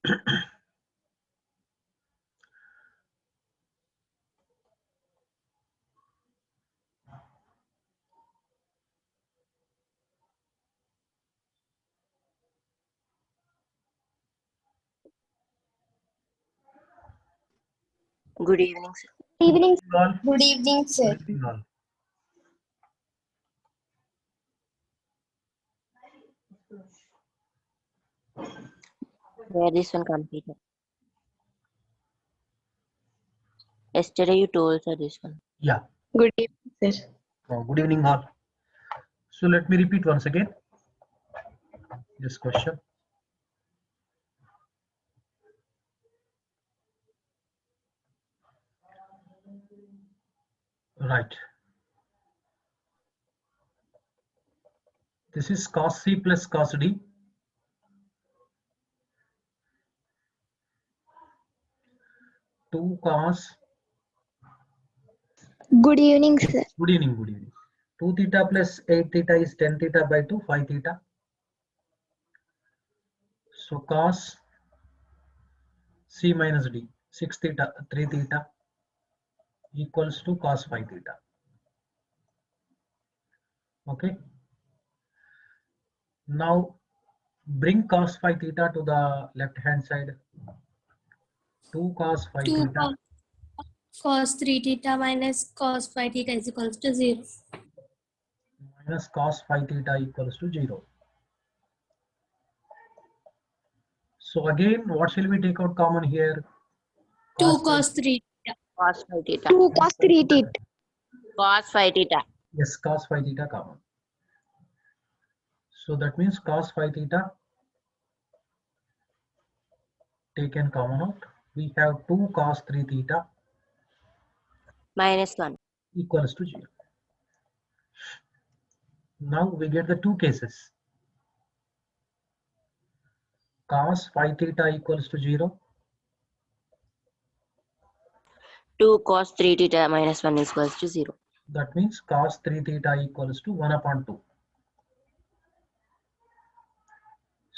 Good evening, sir. Good evening. All. Good evening, sir. Good evening all. Where this one completed? Yesterday you told sir this one. Yeah. Good evening, sir. Good evening all. So let me repeat once again this question. Right. This is cos C plus cos D. Two cos. Good evening, sir. Good evening. Good evening. 2 theta plus 8 theta is 10 theta by 2, 5 theta. So cos C minus D, 6 theta, 3 theta equals to cos 5 theta. Okay. Now bring cos 5 theta to the left hand side. 2 cos 5 2 theta cos 3 theta minus cos 5 theta is equals to 0. minus cos 5 theta equals to 0. So again, what shall we take out common here? 2 cos 3 theta. Cos 5 theta. 2 cos 3 theta. Cos 5 theta. Yes, cos 5 theta common. So that means cos 5 theta taken common out. We have 2 cos 3 theta Minus 1. equals to 0. Now we get the two cases. Cos 5 theta equals to 0. 2 cos 3 theta minus 1 is equals to 0. That means cos 3 theta equals to 1 upon 2.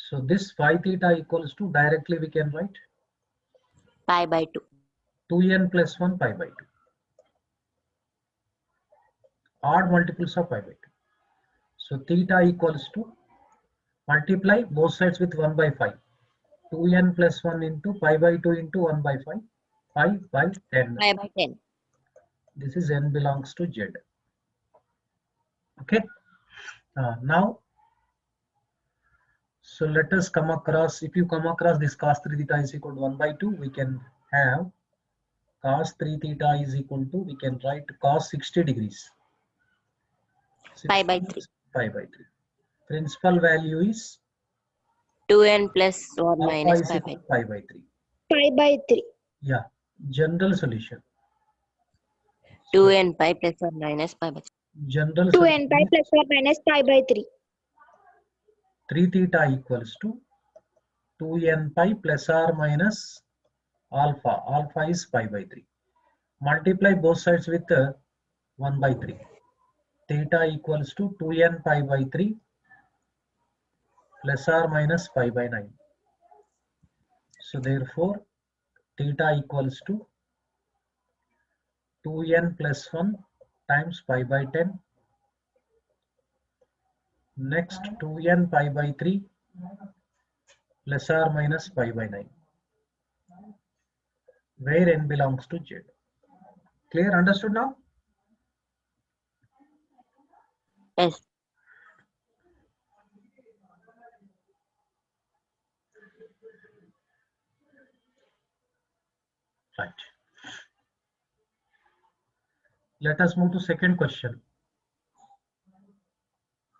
So this 5 theta equals to, directly we can write Pi by 2. 2n plus 1 pi by 2. Odd multiples of pi by 2. So theta equals to, multiply both sides with 1 by 5. 2n plus 1 into pi by 2 into 1 by 5. Pi by 10. Pi by 10. This is n belongs to z. Okay. Now, so let us come across, if you come across this cos 3 theta is equal to 1 by 2, we can have cos 3 theta is equal to, we can write cos 60 degrees. Pi by 3. Pi by 3. Principal value is 2n plus 1 alpha minus is pi equal by to pi by 3. Pi by 3. Yeah. General solution. 2n pi plus 1 minus pi by 3. General 2n solution pi is plus or minus pi by 3. 3 theta equals to 2n pi plus or minus alpha. Alpha is pi by 3. Multiply both sides with 1 by 3. Theta equals to 2n pi by 3 plus or minus pi by 9. So therefore, theta equals to 2n plus 1 times pi by 10. Next 2n pi by 3 plus or minus pi by 9. Where n belongs to z. Clear? Understood now? Yes. Right. Let us move to second question.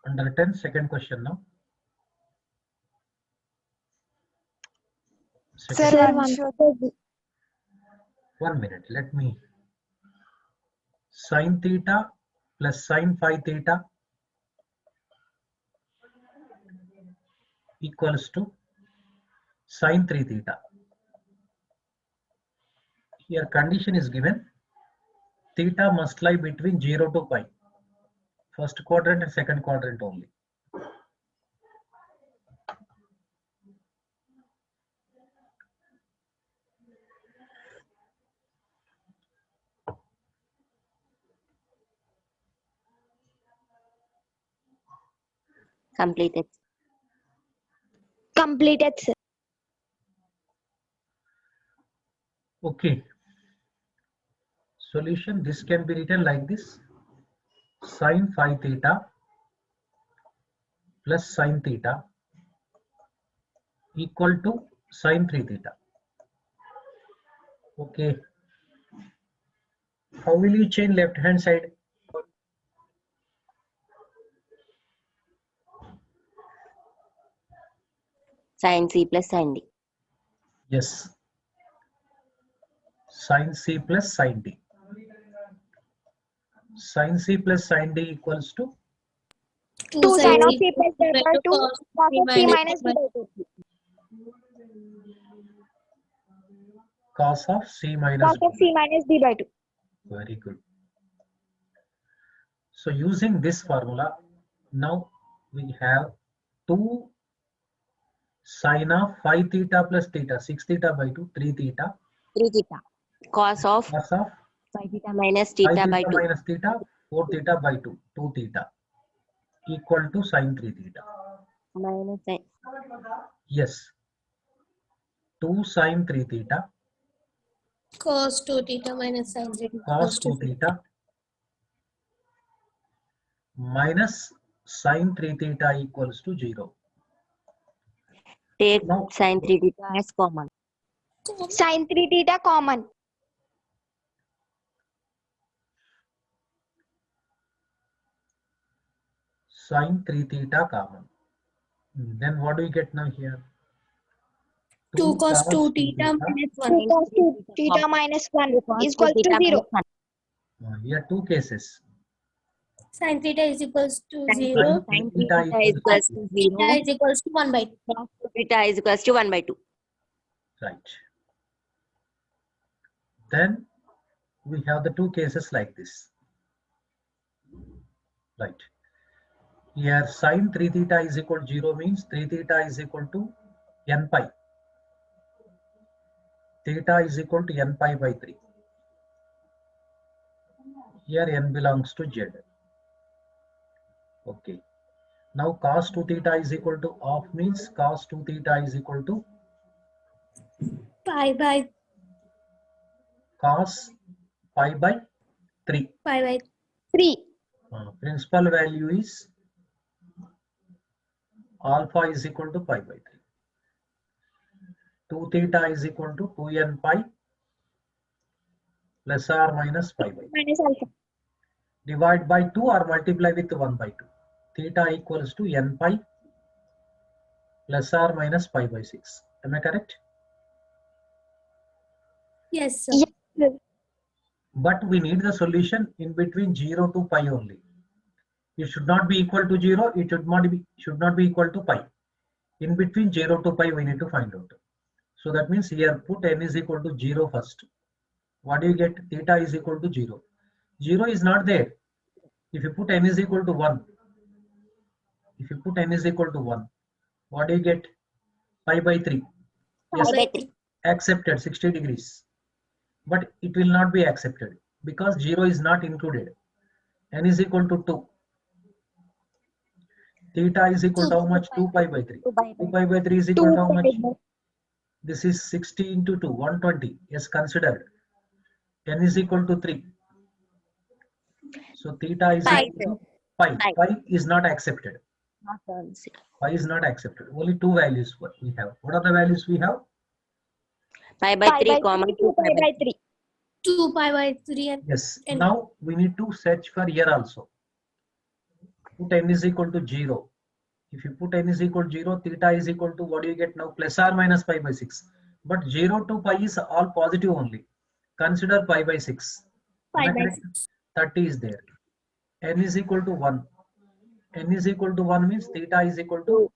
Under 10, second question now. Second, Sir, one. 1 minute. Let me. Sin theta plus sin phi theta equals to sin 3 theta. Here condition is given. Theta must lie between 0 to pi. First quadrant and second quadrant only. Completed. Completed, sir. Okay. Solution, this can be written like this. Sine phi theta plus sine theta equal to sine 3 theta. Okay. How will you change left hand side? Sin C plus sin D. Yes. Sin C plus sin D. Sin C plus sin D equals to 2 sin of C C plus D by 2 cos cos C of C minus minus D by 2. cos of C minus Cos D. of C minus D by 2. Very good. So using this formula, now we have 2 sine of phi theta plus theta, 6 theta by 2, 3 theta, 3 theta. Cos of cos of phi theta minus phi theta by theta 2. minus theta, 4 theta by 2, 2 theta equal to sine 3 theta. Minus sin. Yes. 2 sine 3 theta cos 2 theta minus sin theta cos equals to 2 theta minus sine 3 theta equals to 0. Take Now, sin 3 theta as common. Sin 3 theta common. sine 3 theta common. Then what do we get now here? 2 cos 2 theta minus 2 1. cos 2 theta minus 1 Cos is 2 equal to theta 0. minus 1. Here two cases. Sin theta is equals to Sin 0. sin 3 theta theta is equals to Theta 0. is equals to 1 by 2. Cos 2 theta is equals to 1 by 2. Right. Then we have the two cases like this. Right. Here sine 3 theta is equal to 0 means 3 theta is equal to n pi. Theta is equal to n pi by 3. Here n belongs to z. Okay. Now cos 2 theta is equal to half means cos 2 theta is equal to Pi by cos pi by 3. 3. Principal value is alpha is equal to pi by 3. 2 theta is equal to 2n pi plus or minus pi by 3. Minus alpha. Divide by 2 or multiply with 1 by 2. Theta equals to n pi plus or minus pi by 6. Am I correct? yes, sir. Yes, sir. But we need the solution in between 0 to pi only. It should not be equal to 0. It should not be equal to pi. In between 0 to pi, we need to find out. So that means here put n is equal to 0 first. What do you get? Theta is equal to 0. 0 is not there. If you put n is equal to 1, what do you get? Pi by 3. Yes, Pi by 3. accepted 60 degrees. But it will not be accepted because 0 is not included. N is equal to 2. Theta is equal to how much? 2 pi by 3. 2 pi by 3 is equal 2 to how much? pi by This is 60 into 2, 120. Yes, considered. N is equal to 3. So theta is Pi. equal to pi. Pi. Pi is not accepted. Not consider. Pi is not accepted. Only two values we have. What are the values we have? Pi by pi 3 by comma 3, 2 2 pi by 3. 2 pi by 3 and Yes. N. Now we need to search for here also. Put n is equal to 0. If you put n is equal to 0, theta is equal to what do you get now? Plus or minus pi by 6. But 0 to pi is all positive only. Consider pi by 6. pi Am I by correct? 6. 30 is there. N is equal to 1. N is equal to 1 means theta is equal to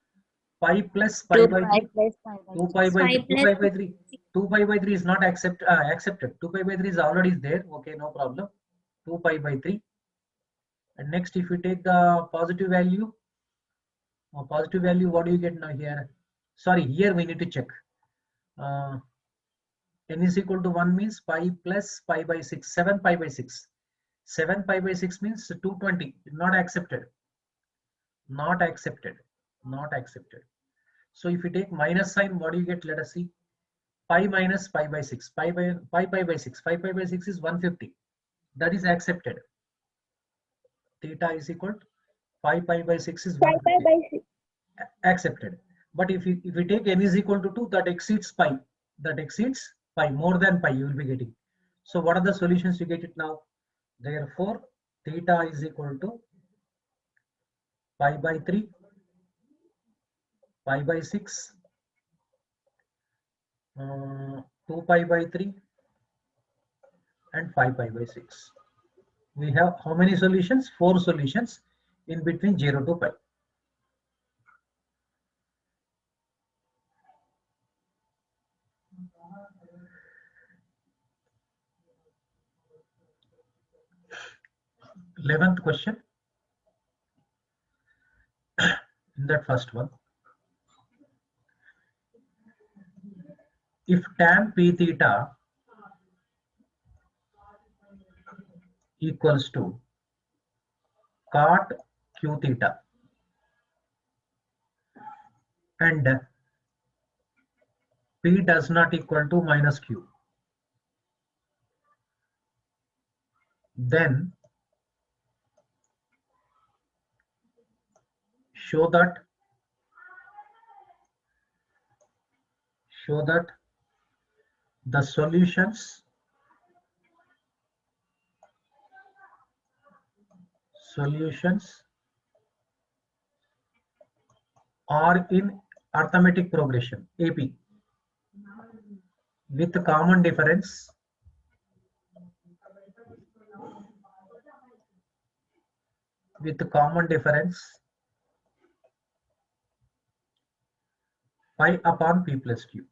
pi plus pi 2 by pi 3. plus pi by 2 pi by 3. 2 plus pi by 3. 2 pi by 3 is not accepted. 2 pi by 3 is already there. Okay, no problem. 2 pi by 3. And next, if you take the positive value, what do you get now here? Sorry, here we need to check. N is equal to 1 means pi plus pi by 6. 7 pi by 6. 7 pi by 6 means 220. Not accepted. Not accepted. not accepted. So if you take minus sign, what do you get? Let us see. Pi minus pi by 6. Pi by 6. Pi by 6 is 150. That is accepted. Theta is equal to pi by 6 is 5 pi 150. by 6. Accepted. But if we take n is equal to 2, that exceeds pi. That exceeds pi. More than pi you will be getting. So what are the solutions you get it now? Therefore, theta is equal to pi by 3, pi by 6, 2 pi by 3, and 5 pi by 6. We have how many solutions? 4 solutions in between 0 to pi. Eleventh question. In that first one, if tan p theta equals to cot q theta and p does not equal to minus q, then show that the solutions are in arithmetic progression AP with common difference pi upon p plus q.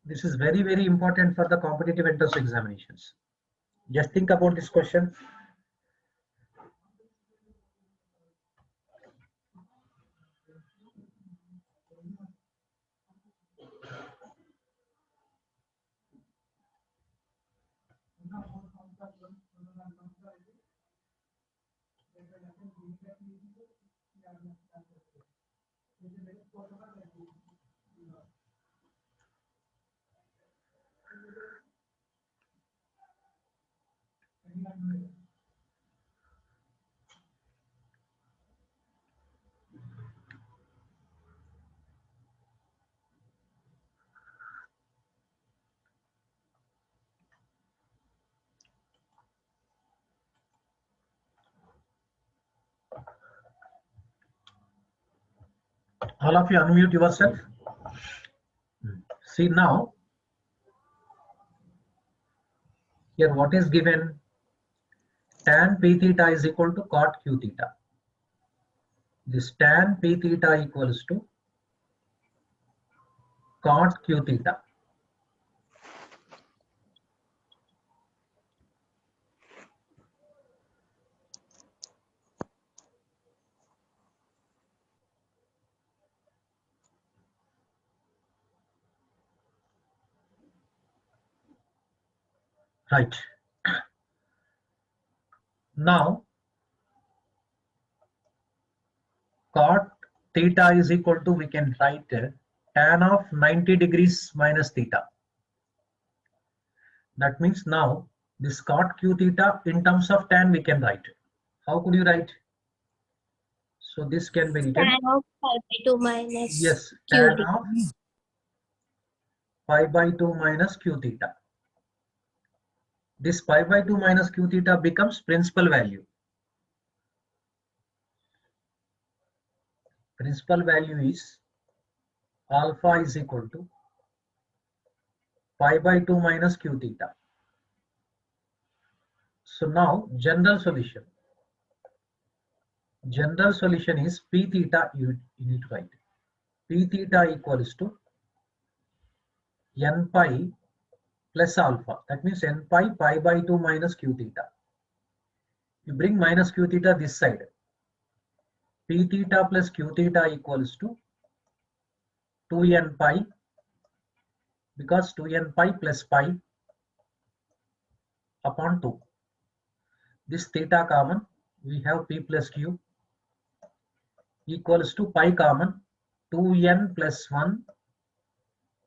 This is very, very important for the competitive entrance examinations. Just think about this question. All of you unmute yourself. See now, here what is given? Tan p theta is equal to cot q theta. This tan p theta equals to cot q theta. Right. Now, cot theta is equal to, we can write tan of 90 degrees minus theta. That means now this cot q theta in terms of tan we can write. How could you write? So this can be written. Tan of pi by 2 minus Yes, q tan theta. of pi by 2 minus q theta. This pi by 2 minus q theta becomes principal value. Principal value is alpha is equal to pi by 2 minus q theta. So now general solution. General solution is p theta, you need to write. P theta equals to n pi plus alpha. That means n pi by 2 minus q theta. You bring minus q theta this side. P theta plus q theta equals to 2n pi, because 2n pi plus pi upon 2. This theta common, we have p plus q. equals to pi common 2n plus 1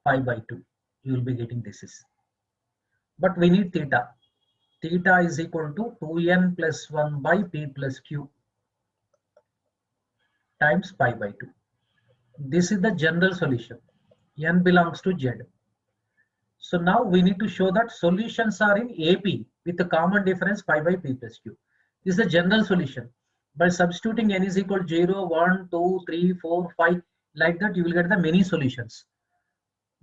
pi by 2. You will be getting this is. But we need theta. Theta is equal to 2n plus 1 by p plus q times pi by 2. This is the general solution. N belongs to Z. So now we need to show that solutions are in AP with the common difference pi by p plus q. This is the general solution. By substituting n is equal to 0, 1, 2, 3, 4, 5, like that you will get the many solutions.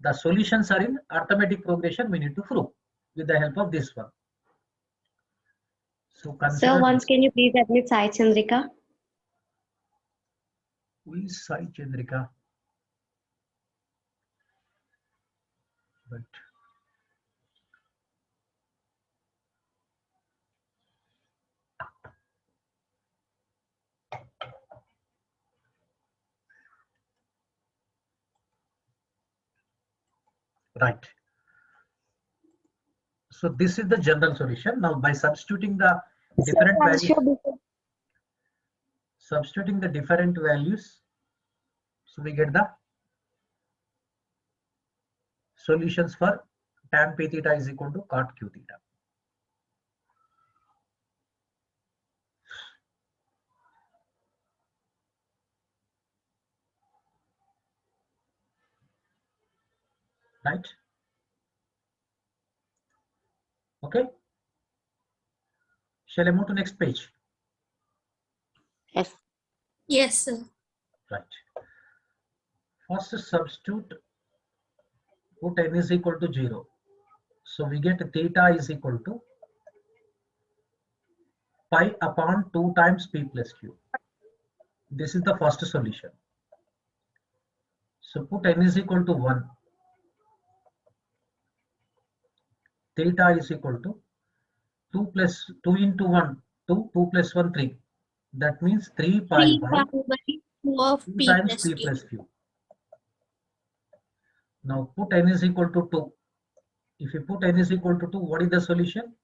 The solutions are in arithmetic progression. We need to prove with the help of this one. So consider. Sir, once can you please admit Sai Chandrika? Who is Sai Chandrika? But right. So this is the general solution. Now by substituting the different values, so we get the solutions for tan p theta is equal to cot q theta. Right? Okay. Shall I move to next page? Yes. Yes, sir. Right. First substitute, put n is equal to 0. So we get theta is equal to pi upon 2 times p plus q. This is the first solution. So put n is equal to 1. Theta is equal to 2 into 1, 2 plus 1, 3. That means 3 pi 3 by pi by 2 of 2 p times plus p q. plus q. Now put n is equal to 2. If you put n is equal to 2, what is the solution?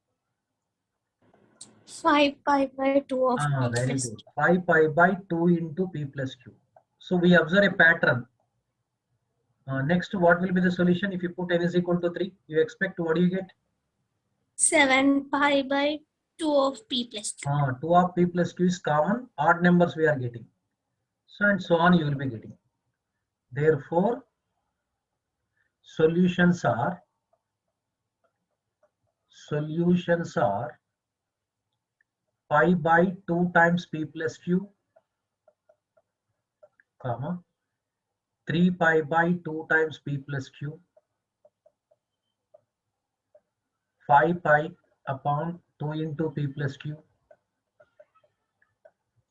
5 pi by 2 of p Very plus good. q. 5 pi by 2 into p plus q. So we observe a pattern. Next, what will be the solution? If you put n is equal to 3, you expect what do you get? 7 pi by 2 of p plus q. 2 of p plus q is common. Odd numbers we are getting. So and so on you will be getting. Therefore, solutions are pi by 2 times p plus q, comma 3 pi by 2 times p plus q, 5 pi upon 2 into p plus q,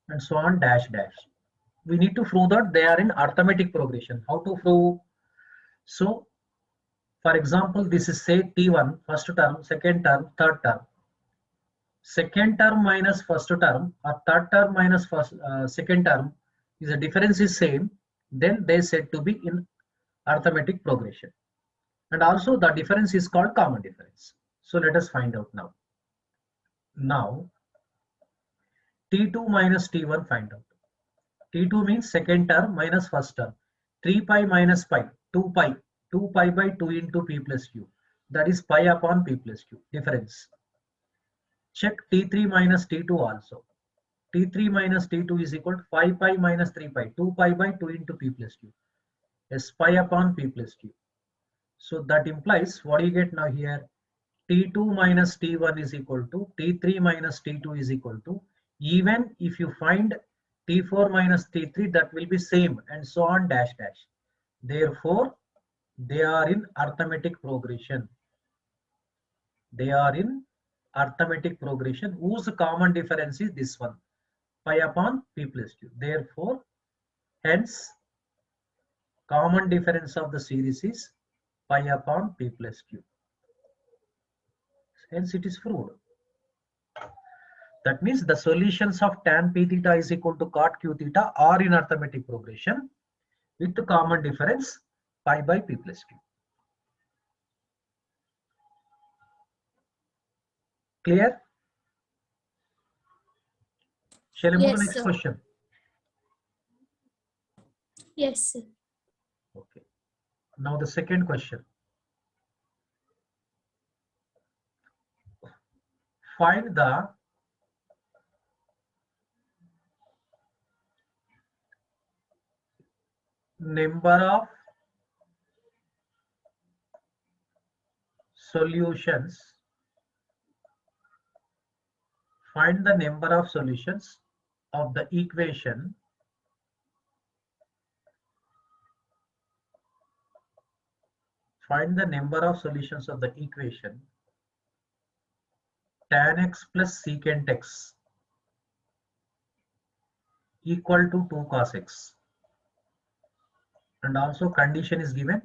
and so on dash dash. We need to prove that they are in arithmetic progression. How to prove? So, for example, this is say T1, first term, second term, third term. Second term minus first term or third term minus second term is the difference is same, then they said to be in arithmetic progression. And also the difference is called common difference. So let us find out now. Now T2 minus T1 find out. T2 means second term minus first term. 3 pi minus pi, 2 pi. 2 pi by 2 into p plus q. That is pi upon p plus q. Difference. Check T3 minus T2 also. T3 minus T2 is equal to 5 pi minus 3 pi. 2 pi by 2 into p plus q. Yes, pi upon p plus q. So that implies what do you get now here? T2 minus T1 is equal to T3 minus T2 is equal to, even if you find T4 minus T3, that will be same and so on dash dash. Therefore, they are in arithmetic progression. They are in arithmetic progression whose common difference is this one, pi upon p plus q. Therefore, hence common difference of the series is pi upon p plus q. Hence it is proved. That means the solutions of tan p theta is equal to cot q theta are in arithmetic progression with the common difference pi by p plus q. Clear? Shall I move to the Yes, next sir. question? Yes, sir. Okay. Now the second question. Find the number of solutions. Find the number of solutions of the equation tan x plus secant x equal to 2 cos x, and also condition is given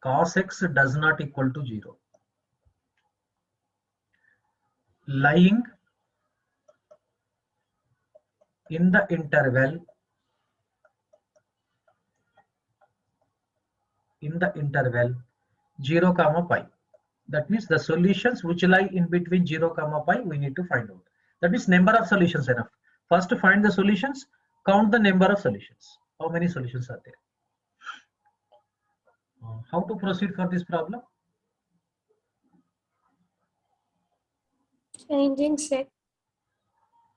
cos x does not equal to 0. Lying in the interval 0 comma pi. That means the solutions which lie in between 0 comma pi we need to find out. That means number of solutions enough. First to find the solutions, count the number of solutions. How many solutions are there? How to proceed for this problem? Changing set.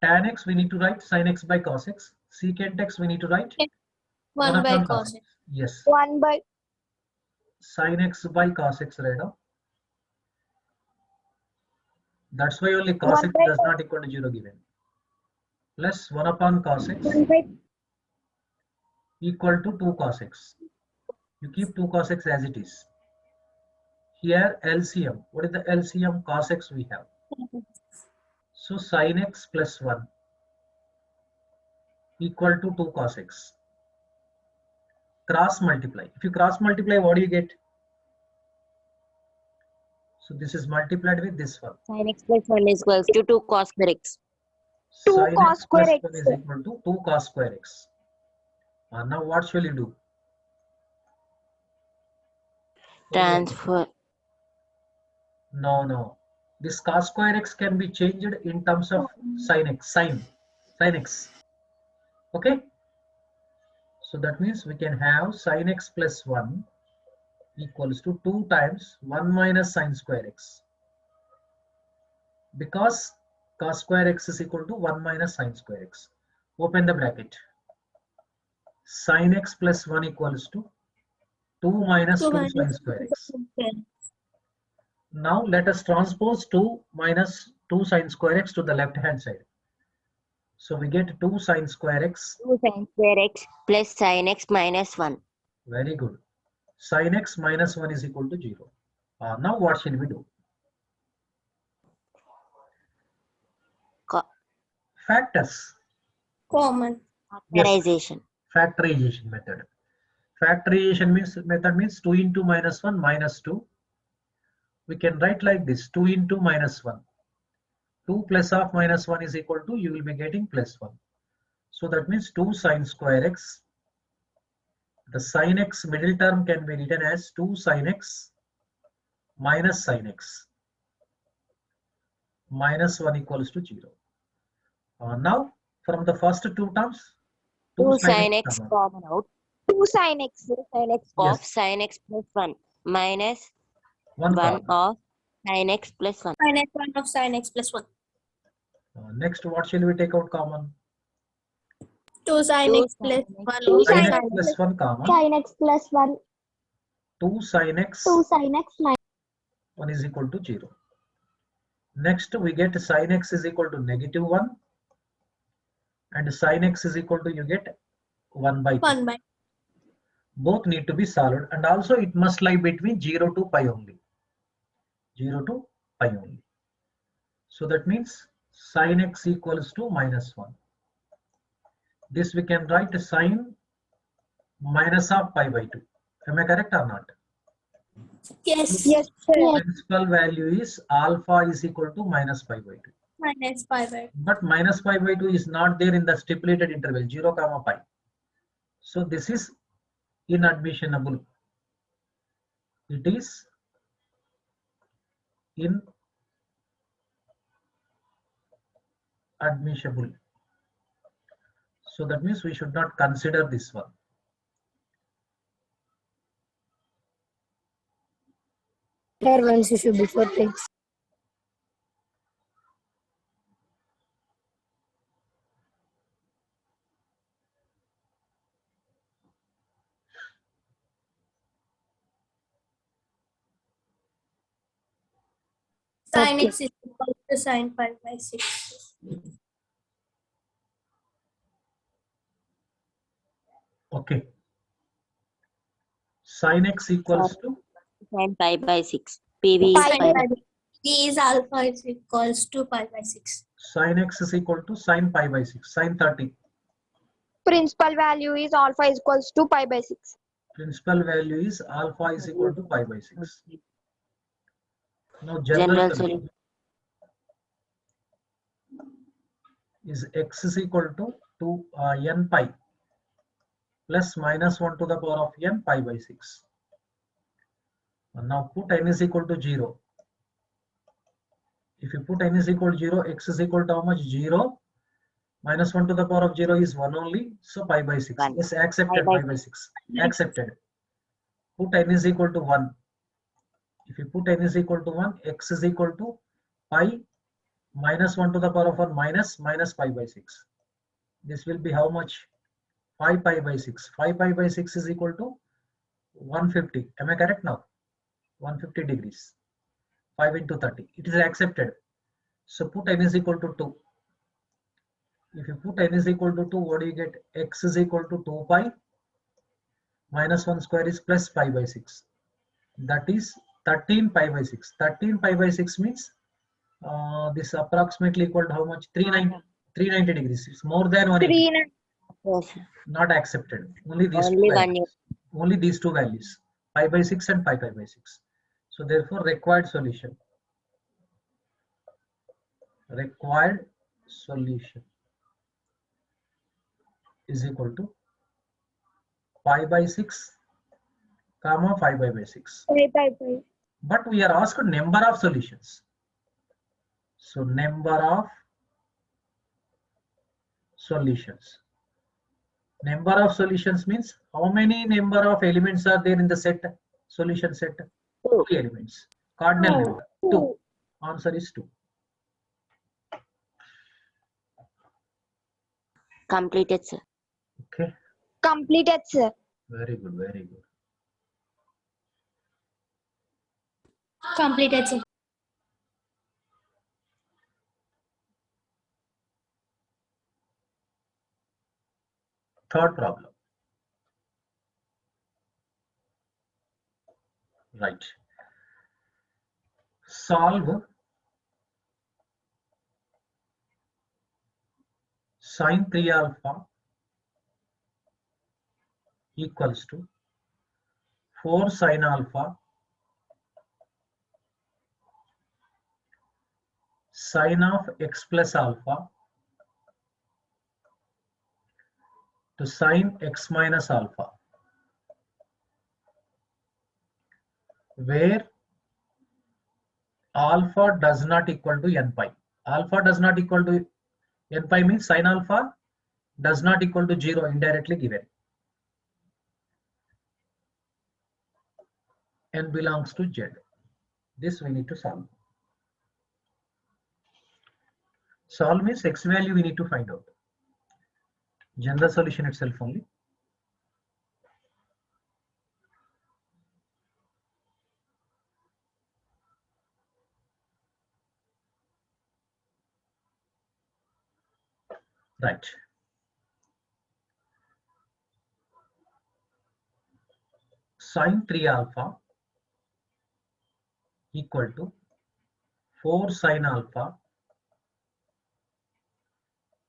Tan x we need to write sin x by cos x. Secant x we need to write 1 by upon cos x. Yes. 1 by Sin x by cos x right now. That's why only cos 1 x by does not equal to 0 given. Plus 1 upon cos x 1 by equal to 2 cos x. You keep 2 cos x as it is. Here LCM. What is the LCM? Cos x we have. So sin x plus 1 equal to 2 cos x. Cross multiply. If you cross multiply, what do you get? So this is multiplied with this one. Sin x plus 1 is equals to 2 cos square x. 2 Sin cos x square plus x. 1 is equal to 2 cos square x. Now what shall you do? Transfer. No. This cos square x can be changed in terms of sin x. Sin x. Okay. So that means we can have sin x plus 1 equals to 2 times 1 minus sin square x. Because cos square x is equal to 1 minus sin square x. Open the bracket. Sin x plus 1 equals to 2 minus 2 sin square x. Now let us transpose 2 minus 2 sin square x to the left hand side. So we get 2 sin square x. 2 sin square x plus sin x minus 1. Very good. Sin x minus 1 is equal to 0. Now what shall we do? Factors. Common. Factorization. Factorization method. Factorization method means 2 into minus 1 minus 2. We can write like this: 2 into minus 1. 2 plus of minus 1 is equal to, you will be getting plus 1. So that means 2 sin square x. The sin x middle term can be written as 2 sin x minus sin x. Minus 1 equals to 0. Now from the first two terms, 2 sin x common. common out. 2 sin x. 2 sin x of sin x plus 1 minus 1 of sin x plus 1. Minus 1 of sin x plus 1. Next, what shall we take out common? 2 sin 2 x plus 1 2 of Sin sin x x plus 1 common. sin x plus 1. 2 sin x 2 sin x minus 1 is equal to 0. Next, we get sin x is equal to negative 1. And sin x is equal to, you get 1 by 2. 1 by. Both need to be solved, and also it must lie between 0 to pi only. 0 to pi only. So that means sin x equals to minus 1. This we can write sin minus of pi by 2. Am I correct or not? Yes. yes sir. Principal value is alpha is equal to minus pi by 2. Minus pi by. But minus pi by 2 is not there in the stipulated interval 0 comma pi. So this is inadmissible. It is inadmissible. So that means we should not consider this one. There once you should before takes. Sin Okay. x is equal to sin pi by 6. Okay. Sin x equals to Sin pi by 6. PV is Pi pi. by P is alpha is equals to pi by 6. sin x is equal to sin pi by 6, sin 30. principal value is alpha is equals to pi by 6. Principal value is alpha is equal to pi by 6. Now general General solution is x is equal to n pi plus minus 1 to the power of n pi by 6. And now put n is equal to 0. If you put n is equal to 0, x is equal to how much? 0. Minus 1 to the power of 0 is 1 only. So pi by 6. 1. Yes, accepted. Pi by Pi by 6. Accepted. Put n is equal to 1. If you put n is equal to 1, x is equal to pi minus 1 to the power of 1 minus pi by 6. This will be how much? 5 pi by 6. 5 pi by 6 is equal to 150. Am I correct now? 150 degrees. 5 into 30. It is accepted. So put n is equal to 2. If you put n is equal to 2, what do you get? X is equal to 2 pi minus 1 square is plus pi by 6. That is 13 pi by 6. 13 pi by 6 means this approximately equal to how much? 390 degrees. It's more than 180. 3 Yes. Not accepted. Only these Only two 1 values. unit. Only these two values. Pi by 6 and pi by 6. So therefore required solution. Required solution is equal to pi by 6 comma 5 by 6. pi. But we are asked number of solutions. So number of solutions. Number of solutions means how many number of elements are there in the set? Solution set? 2 elements. Cardinal number 2. Answer is 2. Completed, sir. Okay. Completed, sir. Very good. Very good. Completed, sir. Third problem. Right. Solve sin 3 alpha equals to 4 sin alpha sin of x plus alpha to sin x minus alpha, where alpha does not equal to n pi. Alpha does not equal to n pi means sin alpha does not equal to 0, indirectly given. N belongs to Z. This we need to solve. Solve means x value we need to find out. General solution itself only. Right. Sin 3 alpha equal to 4 sin alpha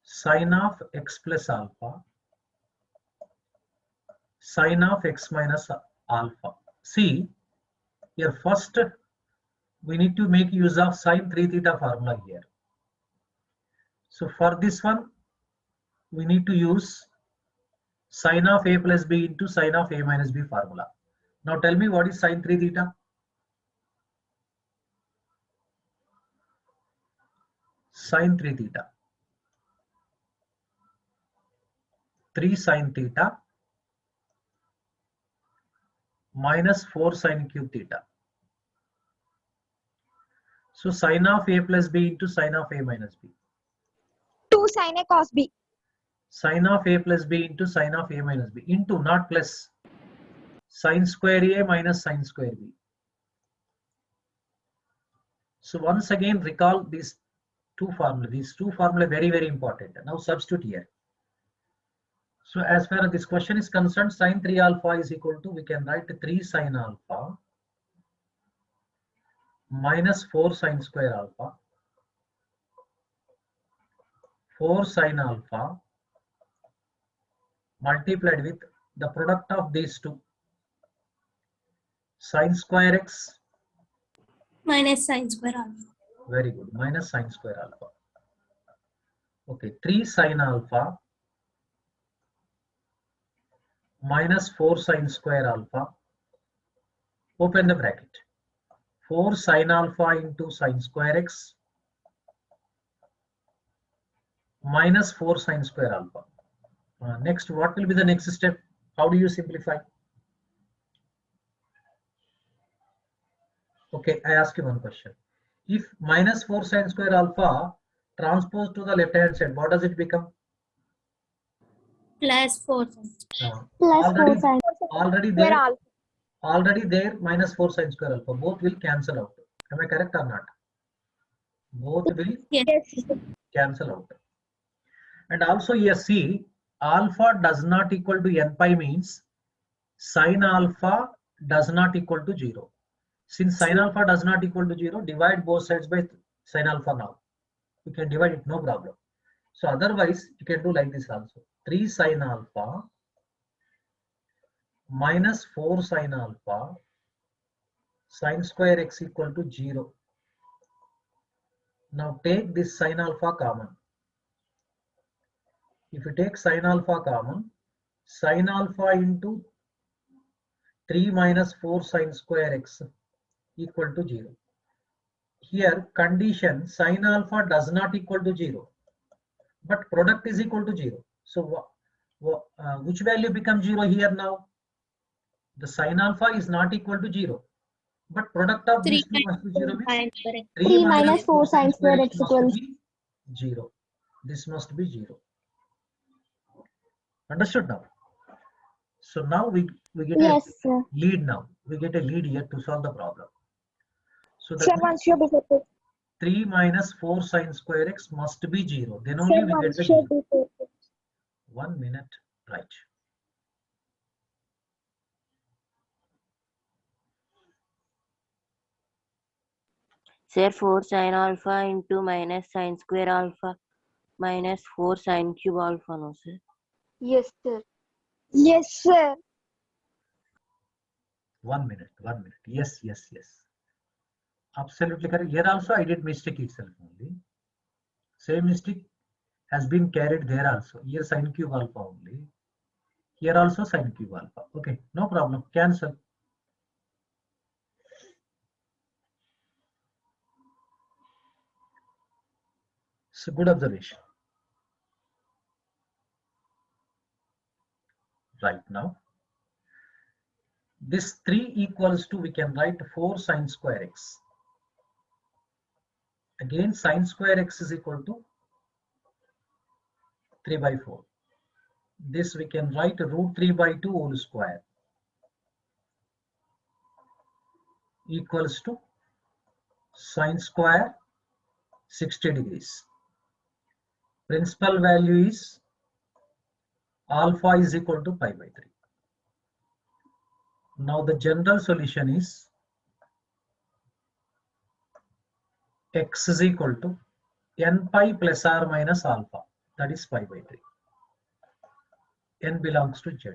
sin of x plus alpha sin of x minus alpha. See, here first we need to make use of sin 3 theta formula here. So for this one, we need to use sin of a plus b into sin of a minus b formula. Now tell me what is sin 3 theta? Sin 3 theta. 3 sin theta minus 4 sin cube theta. So sine of a plus b into sine of a minus b. 2 sin A cos B. Sine of a plus b into sine of a minus b. Into, not plus. Sine square a minus sine square b. So once again recall these two formulas. These two formulas very, very important. Now substitute here. So as far as this question is concerned, sine 3 alpha is equal to, we can write 3 sine alpha minus 4 sine square alpha, 4 sine alpha multiplied with the product of these two, sine square x, minus sine square alpha. very good, minus sine square alpha. Okay, 3 sine alpha minus 4 sine square alpha, open the bracket, 4 sine alpha into sine square x minus 4 sine square alpha. Next, what will be the next step? How do you simplify? Okay, I ask you one question. If minus 4 sine square alpha transposed to the left hand side, what does it become? Plus 4 sine. Plus 4 sine. Already there minus 4 sine square alpha. Both will cancel out. Am I correct or not? Both will Yes. cancel out. And also here see, alpha does not equal to n pi means sine alpha does not equal to 0. Since sine alpha does not equal to 0, divide both sides by sine alpha now. You can divide it, no problem. So otherwise, you can do like this also. 3 sine alpha minus 4 sine alpha sine square x equal to 0. Now take this sine alpha common. If you take sine alpha common, sine alpha into 3 minus 4 sine square x equal to 0. Here condition sine alpha does not equal to 0, but product is equal to 0. So which value becomes 0 here now? The sine alpha is not equal to 0, but product of these two must be 0 means 3 minus 4 sine square x must equals. be 0. This must be 0. Understood now? So now we get Yes, a sir. lead now. We get a lead here to solve the problem. So Sir, that once you before this. 3 minus 4 sine square x must be 0. Then only Sir, we get once the you 0. before this. 1 minute, right. Sir, 4 sine alpha into minus sine square alpha minus 4 sine cube alpha, no sir? Yes, sir. Yes, sir. 1 minute, 1 minute. Yes, yes, yes. Absolutely correct. Here also I did mistake itself only. Same mistake has been carried there also. Here sine cube alpha only. Here also sine cube alpha. Okay, no problem. Cancel. So good observation. Right now, this 3 equals to, we can write 4 sine square x. Again, sine square x is equal to 3 by 4. This we can write root 3 by 2 whole square equals to sine square 60 degrees. Principal value is alpha is equal to pi by 3. Now the general solution is x is equal to n pi plus or minus alpha, that is pi by 3. N belongs to Z.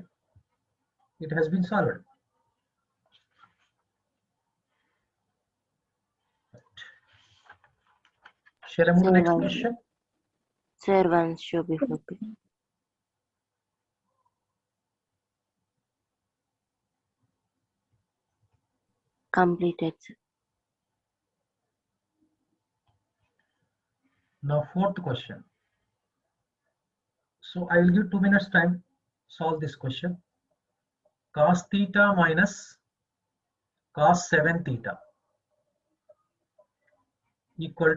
It has been solved. Shall I move to the next question? Sir, once show before this. Completed, sir. Now fourth question. So I will give 2 minutes time solve this question. Cos theta minus cos 7 theta. equal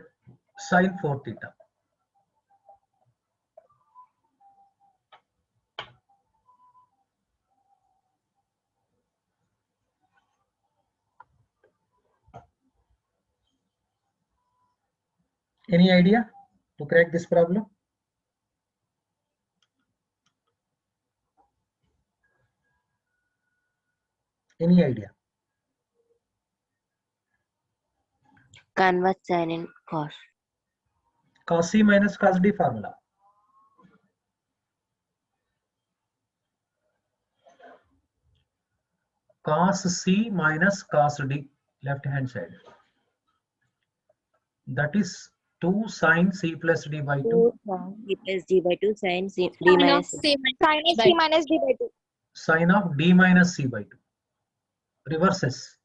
sine 4 theta. Any idea to crack this problem? Any idea? Convert sine and cos. Cos C minus cos D formula. Cos C minus cos D, left hand side. That is 2 sine C plus D by 2. C plus D by 2 sine C D Sin of minus C Sin of C minus D by 2. Sine of D minus C by 2. Reverses.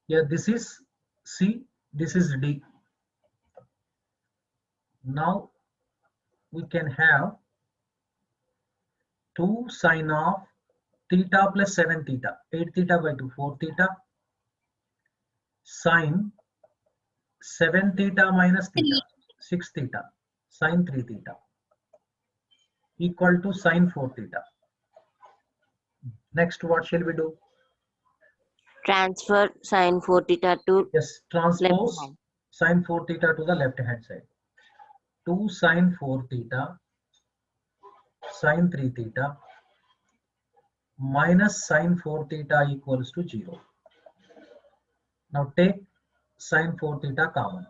Here this is C, this is D. Now we can have 2 sine of theta plus 7 theta, 8 theta by 2, 4 theta, sine 7 theta minus theta, 6 theta, sine 3 theta, equal to sine 4 theta. Next, what shall we do? transfer sine 4 theta to Yes, transpose hand. sine 4 theta to the left hand side. 2 sine 4 theta, sine 3 theta, minus sine 4 theta equals to 0. Now take sine 4 theta common.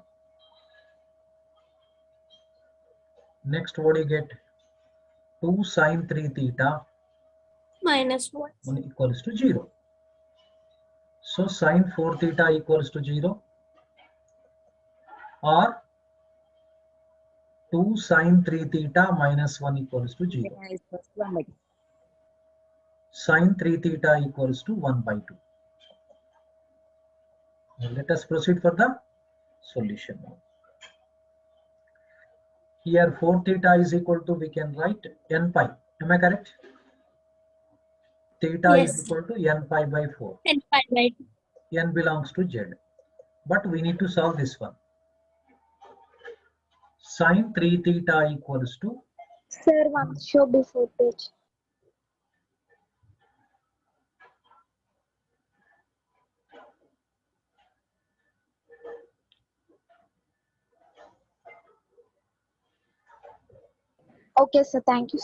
Next, what do you get? 2 sine 3 theta minus 1. equals to 0. So sine 4 theta equals to 0, or 2 sine 3 theta minus 1 equals to 0. Sine 3 theta equals to 1 by 2. Now let us proceed for the solution now. Here 4 theta is equal to, we can write n pi. Am I correct? Theta Yes. is equal to n pi by 4. And 5 by 2. N belongs to Z. But we need to solve this one. Sine 3 theta equals to, Sir, one show before page. Okay, sir. Thank you.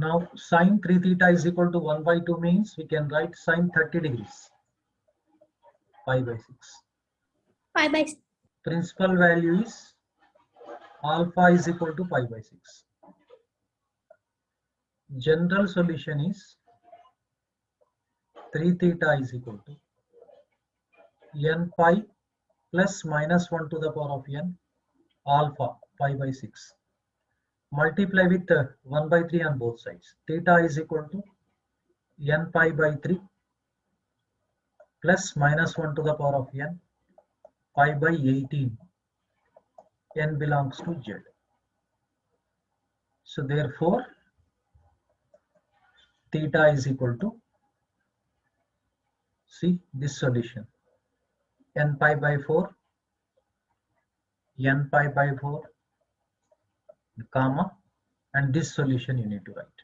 now sine 3 theta is equal to 1 by 2 means we can write sine 30 degrees, pi by 6. 5 by 6. Principal value is alpha is equal to pi by 6. General solution is 3 theta is equal to n pi plus minus 1 to the power of n alpha pi by 6. Multiply with 1 by 3 on both sides. Theta is equal to n pi by 3 plus minus 1 to the power of n pi by 18. N belongs to Z. So therefore, theta is equal to, see this solution, n pi by 4, n pi by 4, comma, and this solution you need to write.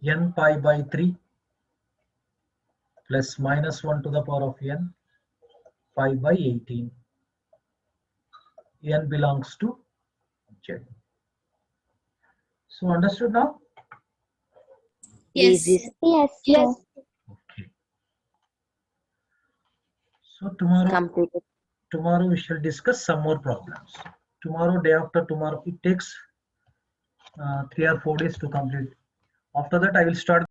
N pi by 3 plus minus 1 to the power of n pi by 18. N belongs to Z. So understood now? Yes. This Yes, Yes. sir. Okay. So completed. tomorrow we shall discuss some more problems. Tomorrow, day after tomorrow, it takes 3 or 4 days to complete. After that, I will start